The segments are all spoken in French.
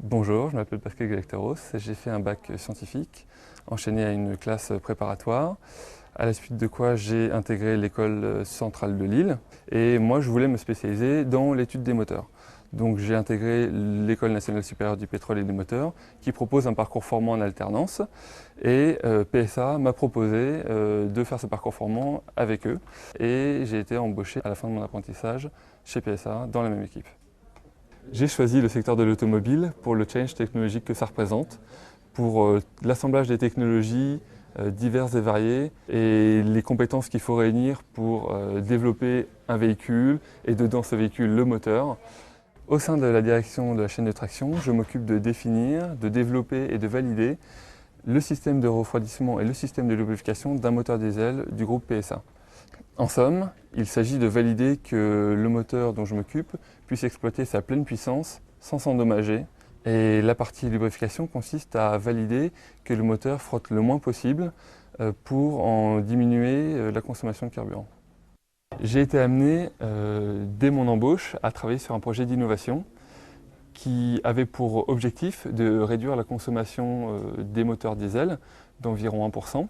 Bonjour, je m'appelle Pascal Galacteros, j'ai fait un bac scientifique, enchaîné à une classe préparatoire, à la suite de quoi j'ai intégré l'école centrale de Lille et moi je voulais me spécialiser dans l'étude des moteurs. Donc j'ai intégré l'École nationale supérieure du pétrole et des moteurs qui propose un parcours formant en alternance et PSA m'a proposé de faire ce parcours formant avec eux et j'ai été embauché à la fin de mon apprentissage chez PSA dans la même équipe. J'ai choisi le secteur de l'automobile pour le challenge technologique que ça représente, pour l'assemblage des technologies diverses et variées et les compétences qu'il faut réunir pour développer un véhicule et dedans ce véhicule le moteur. Au sein de la direction de la chaîne de traction, je m'occupe de définir, de développer et de valider le système de refroidissement et le système de lubrification d'un moteur diesel du groupe PSA. En somme, il s'agit de valider que le moteur dont je m'occupe puisse exploiter sa pleine puissance sans s'endommager. Et la partie lubrification consiste à valider que le moteur frotte le moins possible pour en diminuer la consommation de carburant. J'ai été amené dès mon embauche à travailler sur un projet d'innovation qui avait pour objectif de réduire la consommation des moteurs diesel d'environ 1%.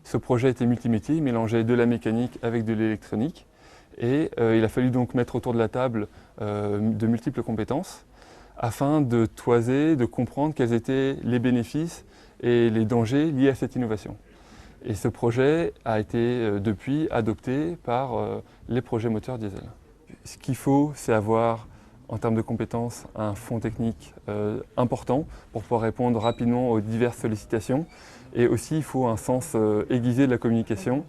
Ce projet était multimétier, il mélangeait de la mécanique avec de l'électronique et il a fallu donc mettre autour de la table de multiples compétences afin de toiser, de comprendre quels étaient les bénéfices et les dangers liés à cette innovation. Et ce projet a été depuis adopté par les projets moteurs diesel. Ce qu'il faut, c'est avoir en termes de compétences un fond technique important pour pouvoir répondre rapidement aux diverses sollicitations. Et aussi, il faut un sens aiguisé de la communication,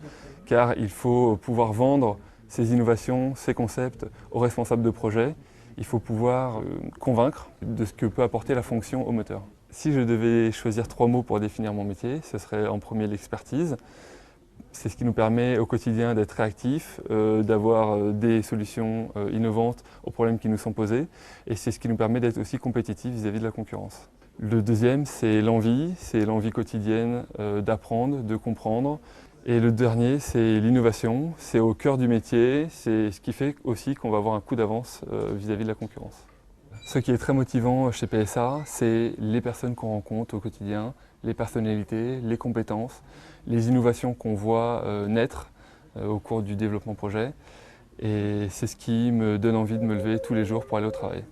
car il faut pouvoir vendre ces innovations, ces concepts aux responsables de projet. Il faut pouvoir convaincre de ce que peut apporter la fonction au moteur. Si je devais choisir 3 mots pour définir mon métier, ce serait en premier l'expertise. C'est ce qui nous permet au quotidien d'être réactifs, d'avoir des solutions innovantes aux problèmes qui nous sont posés. Et c'est ce qui nous permet d'être aussi compétitifs vis-à-vis de la concurrence. Le deuxième, c'est l'envie quotidienne d'apprendre, de comprendre. Et le dernier, c'est l'innovation. C'est au cœur du métier, c'est ce qui fait aussi qu'on va avoir un coup d'avance vis-à-vis de la concurrence. Ce qui est très motivant chez PSA, c'est les personnes qu'on rencontre au quotidien, les personnalités, les compétences, les innovations qu'on voit naître au cours du développement projet. Et c'est ce qui me donne envie de me lever tous les jours pour aller au travail.